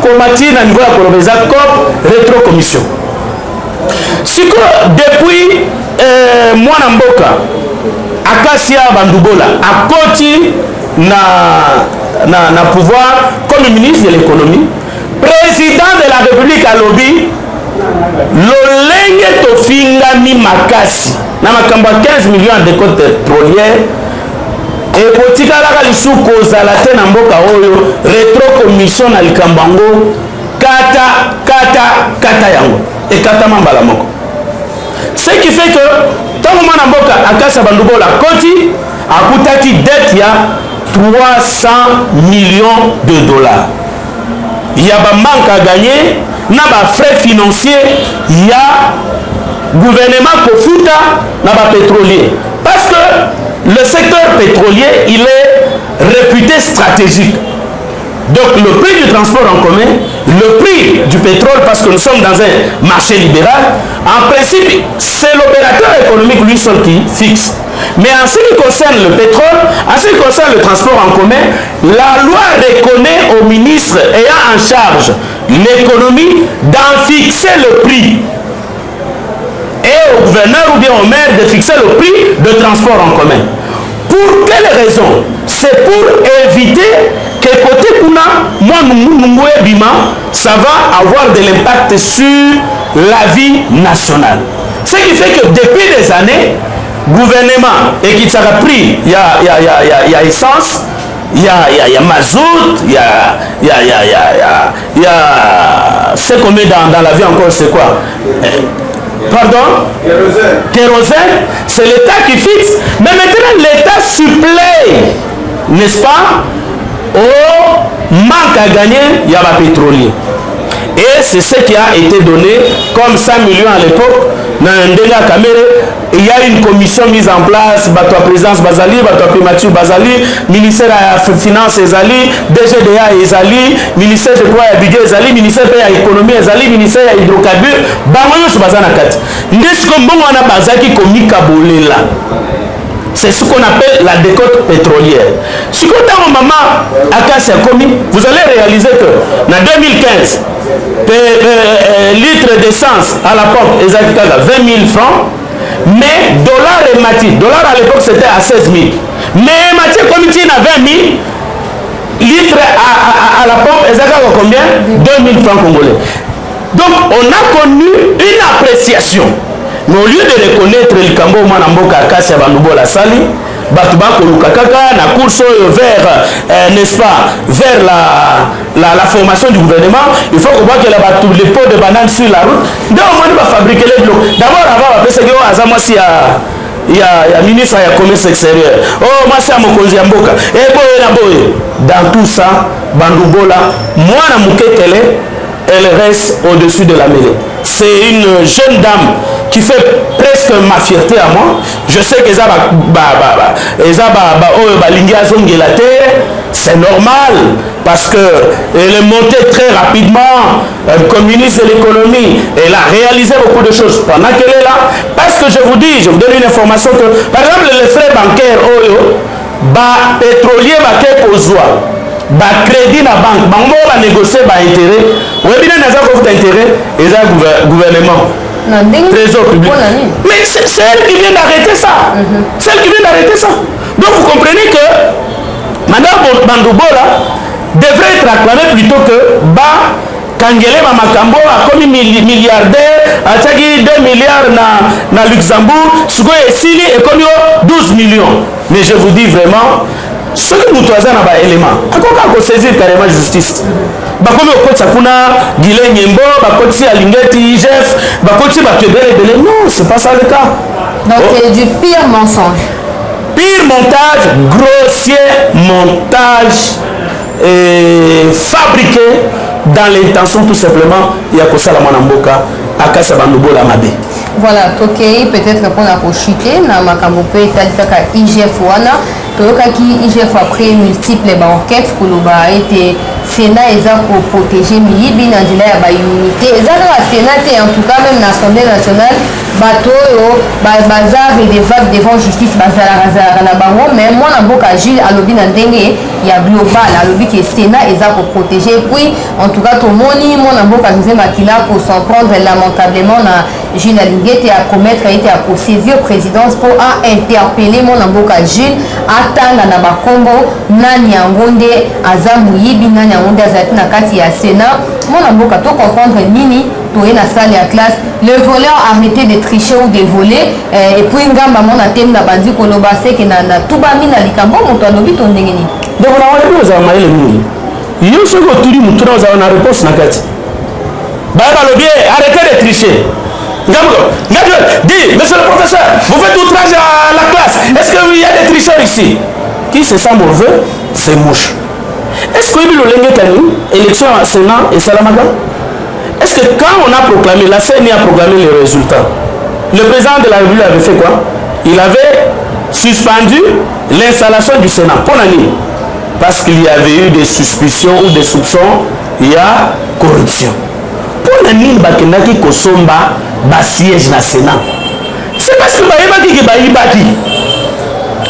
Komati, à niveau de Kolobeza, COP, rétro-commission. Depuis moi, Namboka, Akasia Bandubola, à Koti, na pouvoir comme ministre de l'économie, président de la République à lobby, lolenge tofinga mi makasi na makamba 15 millions de côtes pétrolières et kotika la lisuko zalate na mboka oyo rétro commission na likambango kata yango et kata mambala moko. Ce qui fait que tant que mboka akasa bandubola koti akutaki dette ya 300 millions de dollars. Il y a un manque à gagner, il y a des frais financiers, il y a gouvernement Kofuta, il y a pétrolier. Parce que le secteur pétrolier, il est réputé stratégique. Donc le prix du transport en commun, le prix du pétrole, parce que nous sommes dans un marché libéral, en principe, c'est l'opérateur économique lui seul qui fixe. Mais en ce qui concerne le pétrole, en ce qui concerne le transport en commun, la loi reconnaît au ministre ayant en charge l'économie d'en fixer le prix. Et au gouverneur ou bien au maire de fixer le prix de transport en commun. Pour quelle raison? C'est pour éviter que côté Kuna, ça va avoir de l'impact sur la vie nationale. Ce qui fait que depuis des années, gouvernement et qui s'est pris, il y a essence, il y a mazout, il y a ce qu'on met dans la vie encore, c'est quoi? Pardon? Kérosène, c'est l'État qui fixe. Mais maintenant, l'État supplée, n'est-ce pas, au manque à gagner, il y a le pétrolier. Et c'est ce qui a été donné comme 100 millions à l'époque. Il y a une commission mise en place, la présidence Bazali, la primature Bazali, ministère de la Finance Ezali, DGDA Ezali, ministère de quoi budget Ezali, ministère de l'économie Ezali, ministère de l'hydrocarbure, Bangoyo Bazanakati. C'est ce qu'on appelle la décote pétrolière. Si vous avez maman Akassia Komi, vous allez réaliser que en 2015, litre d'essence à la pompe, 20 000 francs, Mais dollar et mati, dollar à l'époque c'était à 16 000. Mais mati comme il a 20 000, litres à la pompe, et ça combien? 2 000 francs congolais. Donc on a connu une appréciation. Mais au lieu de reconnaître le Cambo Manamboka Akassia Bandubola Sali, Batubako Lukakaka, na course vers, n'est-ce pas, vers la formation du gouvernement, il faut qu'on voit que les pots de bananes sur la route, donc on va fabriquer les blocs. D'abord, avant, parce que il y a ministre du commerce extérieur. Oh, moi c'est mon conseiller Mboka. Et boy, dans tout ça, Bandubola, moi na Mukekele, elle reste au-dessus de la mêlée. C'est une jeune dame qui fait presque ma fierté à moi. Je sais que c'est normal parce qu'elle est montée très rapidement comme ministre de l'économie. Elle a réalisé beaucoup de choses pendant qu'elle est là. Parce que je vous donne une information que, par exemple, les frais bancaires, pétrolier, crédit na banque, on va négocier intérêt. Oui, bien, on a intérêt, et ça, gouvernement. Trésor public. Mais c'est elle qui vient d'arrêter ça. C'est elle qui vient d'arrêter ça. Donc vous comprenez que Madame Bandubola devrait être acclamée plutôt que Kangele Mamakambo a commis milliardaire, a tagi 2 milliards na Luxembourg, Sugo et Sili et commis 12 millions. Mais je vous dis vraiment, ce que nous trouvons dans l'élément, à quoi qu'on saisir carrément justice. Bakomi okotsa kuna Guilin Nyembo, bakotsi Alingeti IGF, bakotsi bakebele belé. Non, c'est pas ça le cas. Donc c'est du pire mensonge. Pire montage, grossier montage fabriqué dans l'intention tout simplement il y a que ça la Manamboka Akassia Bandubola Mabe. Voilà, Tokei peut-être pour la chuter na makambo pe talifaka IGF wana toyokaki IGF après multiples enquêtes koloba été Sénat eza pour protéger miyibi na nzela ya baunité eza kaka Sénat te en tout cas même na Assemblée nationale bato oyo baza redevable devant justice bazalaka na bango mais mwana mboka Jules alobi na ndenge ya global alobi ke Sénat eza pour protéger puis en tout cas tomoni mwana mboka José Makila pour s'en prendre lamentablement na Jules Alingeti à commettre a été à saisir présidence pour interpeller mwana mboka Jules atanga na bakombo nani yango nde aza moyibi nani yango nde azalaki na kati ya Sénat mwana mboka to comprendre nini toye na salle ya classe le voleur arrêté de tricher ou de voler et puis ngamba mona teme na bandi koloba seke na tubami na likambo moto alobi to ndenge nini donc na wale ozala mayele mingi yo soki otuli mutu na ozala na réponse na kati baya balobi arrêtez de tricher. Dis, monsieur le professeur, vous faites outrage à la classe. Est-ce qu'il y a des tricheurs ici? Qui se sent mauvais, c'est mouche. Est-ce qu'il y a eu l'élection à Sénat et Salamaka? Est-ce que quand on a proclamé, la CENI a proclamé les résultats, le président de la République avait fait quoi? Il avait suspendu l'installation du Sénat. Pour l'année. Parce qu'il y avait eu des suspicions ou des soupçons, il y a corruption. Pour l'année, Bakendaki Kosomba, siège na Sénat. C'est parce que Baïbaki qui Baïbaki.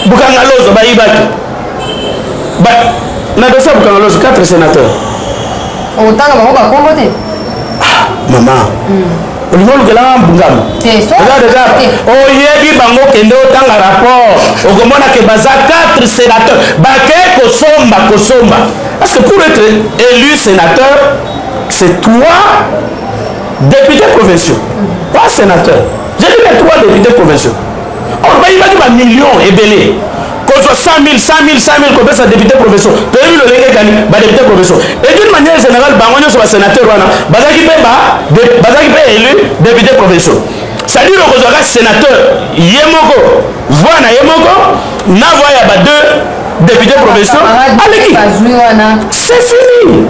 Bukangalozo Baïbaki. Na dossier Bukangalozo, 4 sénateurs. Autant que va convoter. Maman. Au niveau de la Bungam. Déjà, Oyebi Bango Kendo dans le rapport. Au Gomona Kebaza, 4 sénateurs. Baké Kosomba. Parce que pour être élu sénateur, c'est 3 députés provinciaux. Pas sénateur. J'ai dit les 3 députés provinciaux. Or, il va dire millions et belé. Qu'on soit 100 000, qu'on fasse députés provinciaux. Tu as vu le députés provinciaux. Et d'une manière générale, on soit sénateur. Bazaki peut élu député provinciaux. C'est-à-dire que vous aurez sénateur Yemoko, voilà Yemoko, n'a voyé 2 députés provinciaux. Allez, c'est fini.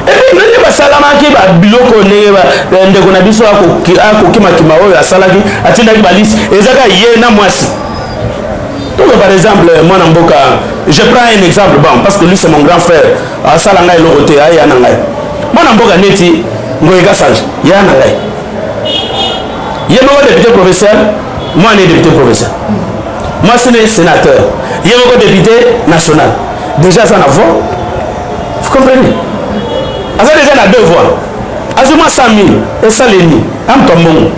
Et puis, nous avons salamaki ba biloko ndeko na biso akokima kima oyo asalaki atindaki balisi ezaka ye na mwasi. Donc par exemple moi na mboka je prends un exemple bon parce que lui c'est mon grand frère asala ngai lokote aya na ngai. Moi na mboka neti ngoyeka sage ya na ngai. Ye moko député provincial, moi on est député provincial. Moi c'est sénateur. Ye moko député national. Déjà ça na voix. Vous comprenez? Asa déjà na 2 voix. Azuma 100 000 et ça les ni. Am tombon.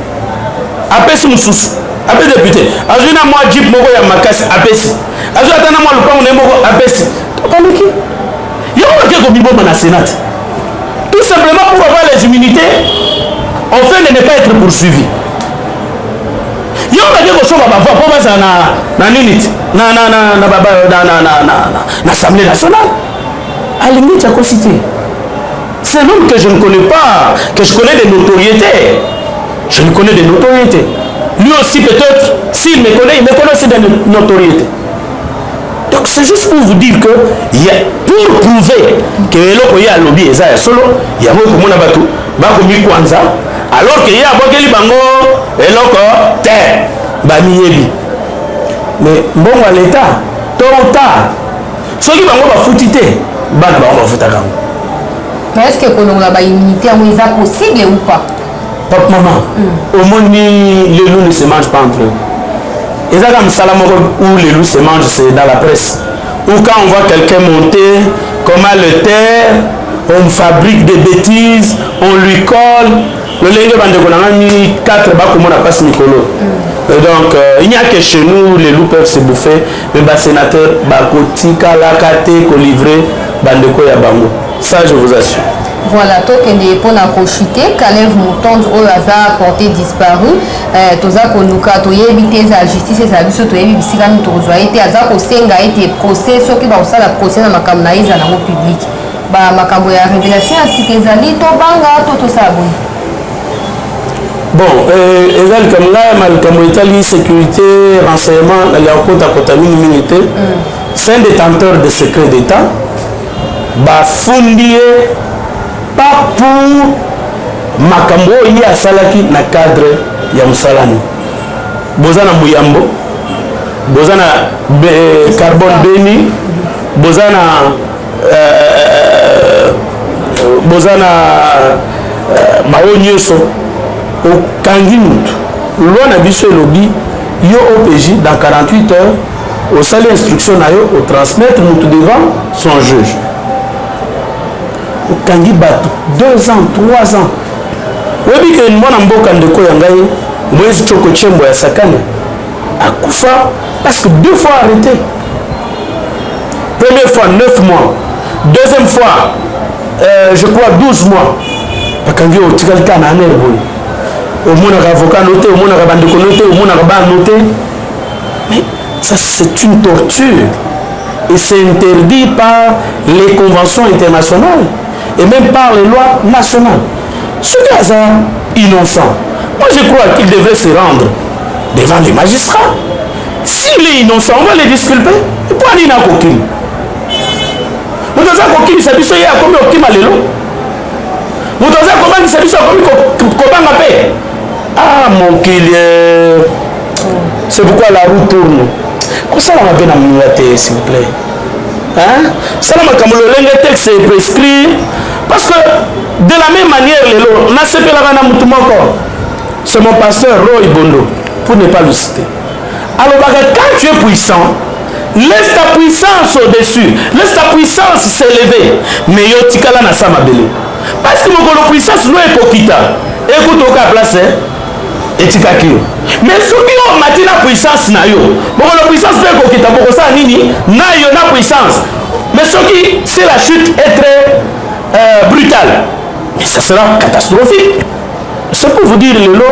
Apesi mususu. Après député. Azuna moi Jeep moko ya makasi apesi. Azuna tana moi lupango ne moko apesi. Tokaniki. Yo ke ko biboma na Sénat. Tout simplement pour avoir les immunités, on fait de ne pas être poursuivi. Yo ke ko soba ba voix pour basa na nini na Assemblée nationale. À limite à cité. C'est l'homme que je ne connais pas, que je connais des notoriétés. Je le connais des notoriétés. Lui aussi peut-être, s'il me connaît, il me connaît aussi des notoriétés. Donc c'est juste pour vous dire que pour prouver que l'eau y a lobby et ça solo, il y a beaucoup de monde alors qu'il y a beaucoup de bango et l'eau terre, bamiyebi. Mais bon à l'État, tôt ou tard, ceux qui bango va foutiter, bango va foutaram. Mais est-ce que la immunité est possible ou pas? Papa, maman, au monde, les loups ne se mangent pas entre eux. Et ça, comme Salamoro, où les loups se mangent, c'est dans la presse. Ou quand on voit quelqu'un monter, comment le taire, on fabrique des bêtises, on lui colle. Le lingue a mis 4 bas comme on a passé Nicolo. Et donc, il n'y a que chez nous, les loups peuvent se bouffer. Mais les sénateurs, Bakotika, Lakate, Colivrer, Bandeko Yabango. Ça, je vous assure. Voilà, donc pour la cochité, Kalev Moutonde au hasard porté disparu, toza konuka to yebite za justice za biso to yebi bisika ni tozwa été hasard ko senga été procès soki ba osala procès na makambo na iza na public. Ba makambo ya révélation asikezali to banga to saboni. Bon, ezali comme là makambo etali sécurité, renseignement, la compte à contaminer minute. C'est un détenteur de secret d'État. Ba fundié pas pour makambo yi asalaki na cadre ya musalani bozana muyambo bozana carbone beni bozana baonyeso okangi mutu loi na biso elobi yo OPJ dans 48 heures au sali instruction na yo au transmettre mutu devant son juge. Kangi bato 2 ans 3 ans webi ke mwana mboka ndeko ya ngai Moïse Choko Chembo ya Sakane akufa parce que 2 fois arrêté. Première fois 9 mois, deuxième fois je crois 12 mois. Bakangi o tikalika na aner boy au mona avocat noté au mona bandeko noté au mona ba noté. Mais ça c'est une torture et c'est interdit par les conventions internationales et même par les lois nationales. Ce gars est innocent. Moi je crois qu'il devrait se rendre devant les magistrats. S'il est innocent, on va le disculper. Et pourquoi il n'a qu'aucune? Vous avez qu'aucune, c'est juste qu'il y a comme aucune malelo. Vous avez comment il s'est dit comme comment paix. Ah mon client. C'est pourquoi la roue tourne. Comment ça va bien à s'il vous plaît? Hein? Ça va comme le texte est prescrit. Parce que de la même manière, on a ce c'est mon pasteur Roy Bondo, pour ne pas le citer. Alors quand tu es puissant, laisse ta puissance au-dessus, laisse ta puissance s'élever. Mais yo tikala na sama bele. Parce que mon puissance non est kokita. Écoute au cas place et tikaki. Mais ce qui ont matina puissance na yo, mon puissance peut kokita pour ça nini na yo na puissance. Mais ce qui c'est la chute est très brutale. Mais ça sera catastrophique. C'est pour vous dire, Lélo,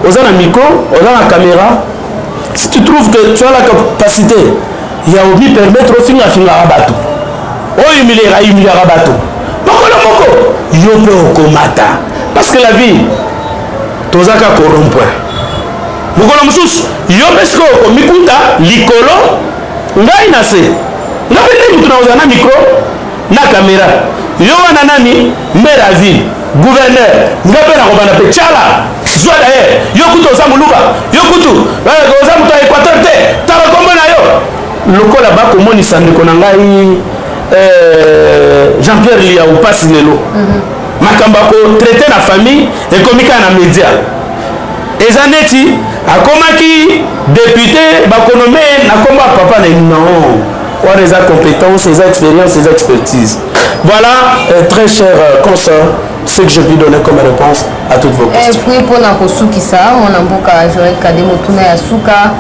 aux micro, aux caméra, si tu trouves que tu as la capacité, il y a oublié permettre au film à finir à bateau. Oh, humilier à bateau. Moko, yope okomata. Parce que la vie, tozaka corrompu. Mokolo mususu, yope sko mikuta likolo, ngai nase. Ngapende mutu na ozana micro na caméra. Yo wana nani maire à ville gouverneur ngapena ko bana pe chala soit d'ailleurs yo kuto za muluba yo kuto za muto Équateur te tala kombo na yo lokola ba ko moni sande ko ngai Jean-Pierre Lia ou passe lelo makamba ko traiter la famille et komika na média ezaneti akomaki député ba konomé na komba papa na non quoi les compétences, les expériences, les expertises. Voilà, très chers consoeurs, ce que je puis donner comme réponse à toutes vos questions. Et puis pour la Kosukisa, mon amboka Joël Kademotuna Yasuka,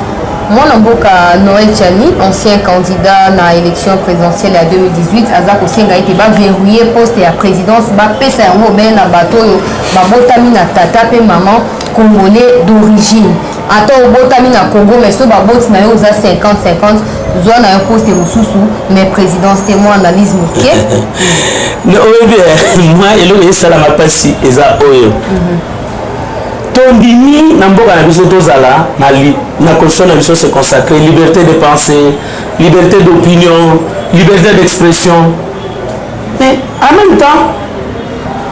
mon amboka Noël Tchani, ancien candidat à l'élection présidentielle à 2018, Azako Senga été verrouillé poste à présidence, pesa yango ben na bato ba botami na tata pe maman congolais d'origine. Attends botami na Congo mais so ba bot na yo za 50-50 zone na un poste mususu mais présidence témoin analyse moké. No oye moi elo esala mapasi eza oyo. Tondimi na mboka na biso tozala na constitution na biso c'est consacré liberté de pensée, liberté d'opinion, liberté d'expression. Mais en même temps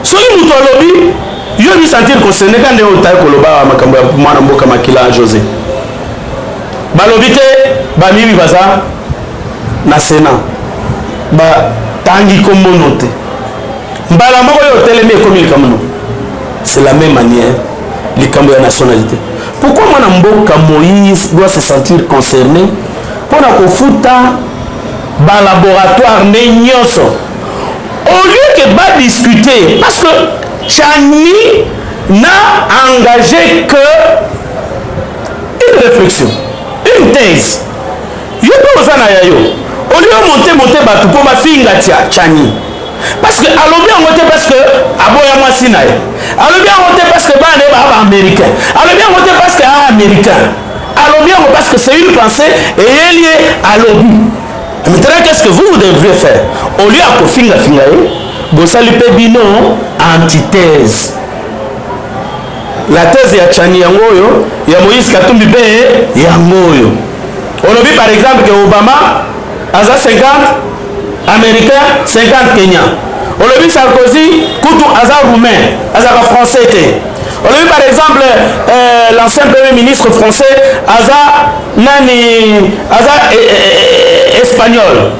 soki mutu alobi yo mi sentir concerné quand on taille koloba makambo ya mwana mboka makila José balobi te bamimi baza na Sénat batangi kombono te mbala moko yo telemi ekomi likambo. C'est la même manière likambo ya nationalité. Pourquoi mwana mboka Moïse doit se sentir concerné pona kofuta ba laboratoire ne nyonso au lieu que discuter parce que Tchani n'a engagé que une réflexion, une thèse. Yo posana ya yo au lieu monter batu pour ma finga Tchani parce que alobi en monter parce que aboya mwasi na ye alobi en monter parce que bana ba américain alobi en monter parce que américain alobi en parce que c'est une pensée et liée à l'obi. Maintenant qu'est-ce que vous devriez faire au lieu à kofinga finga ye bosali pe bino antithèse. La thèse ya Tchani yangoyo ya Moïse Katumbi pe yangoyo olobi par exemple que Obama aza 50 américain 50 Kenya olobi Sarkozy kutu aza roumain aza français te olobi par exemple l'ancien premier ministre français aza nani aza espagnol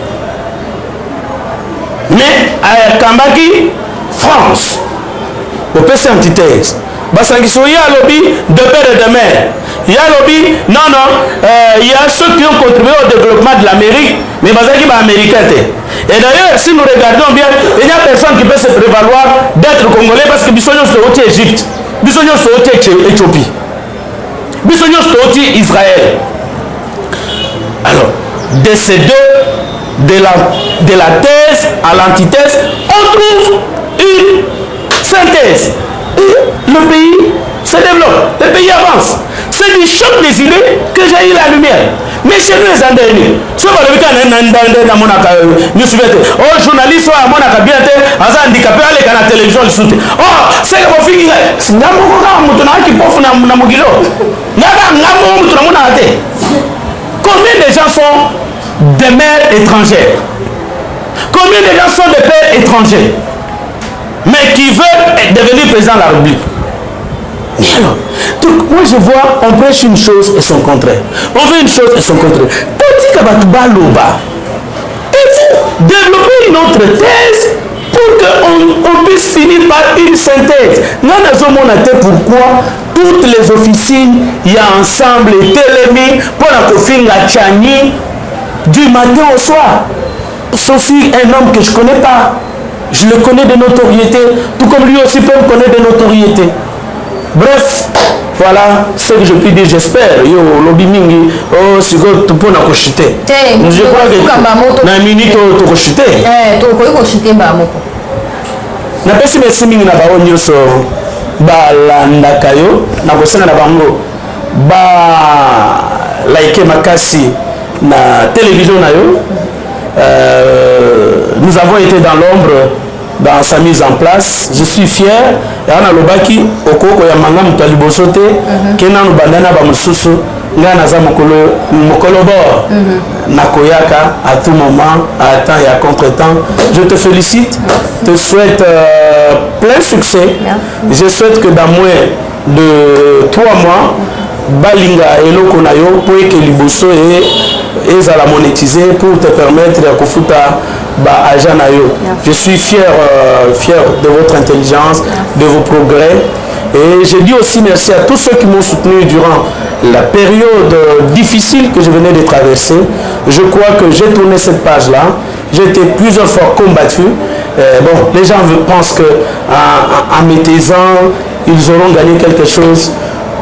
mais Kambaki France opesa antithèse basangiso ya lobi de père et de mère ya lobi non il y a ceux qui ont contribué au développement de l'Amérique mais bazaki ba américain te. Et d'ailleurs si nous regardons bien il n'y a personne qui peut se prévaloir d'être congolais parce que bisogno sorti Égypte bisogno sorti Éthiopie bisogno sorti Israël. Alors de ces deux de la thèse à l'antithèse on trouve une synthèse et le pays se développe, le pays avance. C'est du choc des idées que j'ai eu la lumière. Mais chez nous les Andéens, ce que le cas n'a monaka nous suivez. Oh journaliste à monaka bien te, aza handicapé à la télévision le soute. Oh c'est que mon fils n'amoko ka mutuna ki pofu na mugilo. Naka ngamo mutuna mona te. Combien de gens sont des mères étrangères? Combien de gens sont des pères étrangers mais qui veulent devenir président de la République? Alors, donc moi je vois, on prêche une chose et son contraire. On veut une chose et son contraire. Et vous développez une autre thèse pour qu'on puisse finir par une synthèse. Nous avons pourquoi toutes les officines, il y a ensemble et télémis pour la cofine la Tchani du matin au soir. Sophie, un homme que je ne connais pas. Je le connais de notoriété, tout comme lui aussi peut me connaître de notoriété. Bref, voilà ce que je puis dire, j'espère. Yo, lobby mingi, oh, c'est que tu peux nous chuter. Je crois que dans une minute, tu peux chuter. Tu peux chuter, Bamoko. Na pesi merci mingi na bao nyonso balandaka yo na kosenga na bango ba like makasi na télévision na yo. Nous avons été dans l'ombre dans sa mise en place. Je suis fier. Yana lobaki okoko ya manga mutaliboso te kena no bandana ba mususu nga naza mokolo bord nakoyaka à tout moment à temps et à contre-temps. Je te félicite. Te souhaite plein succès. Je souhaite que dans moins de 3 mois balinga eloko na yo pour que liboso et la monétiser pour te permettre de kufuta ba agent na yo. Je suis fier de votre intelligence, de vos progrès et je dis aussi merci à tous ceux qui m'ont soutenu durant la période difficile que je venais de traverser. Je crois que j'ai tourné cette page là, j'ai été plusieurs fois combattu bon, les gens pensent qu'en me taisant, ils auront gagné quelque chose.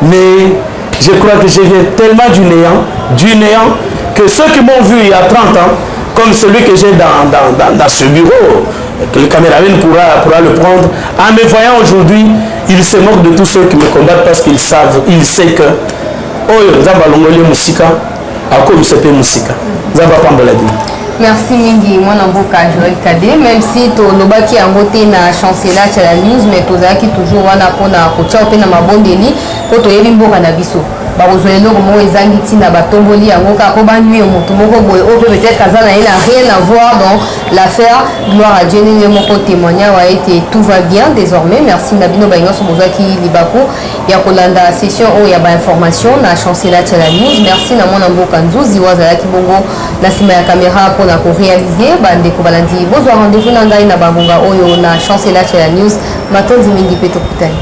Mais je crois que je viens tellement du néant, que ceux qui m'ont vu il y a 30 ans, comme celui que j'ai dans ce bureau, que le caméraman pourra le prendre, en me voyant aujourd'hui, il se moque de tous ceux qui me combattent parce qu'ils sait que merci mingi mwana mboka Joël Kadé, même si tolobaki yango te na chancelier ya la news, mais tozalaki toujours wana mpona kotia mpe na mabondeli mpo toyebi mboka na biso bakozwa eloko moko ezangi ntina batomboli yango kaka po banuire moto moko boye oyo mpe peut-être aza na ye na rien à voir dans l'affaire. Gloire à Dieu nini moko témoignage wa ete tout va bien désormais. Merci na bino bainyoso bozwaki libaku ya kolanda session oyo ya bainformation na chancelier ya la news. Merci na mwana mboka Nzuzi wazalaki bongo na nsima ya caméra mpona koréaliser bandeko balandi bozwa rendez-vous na ngai na bangonga oyo na chancelier ya la news matondi mingi mpe tokutani.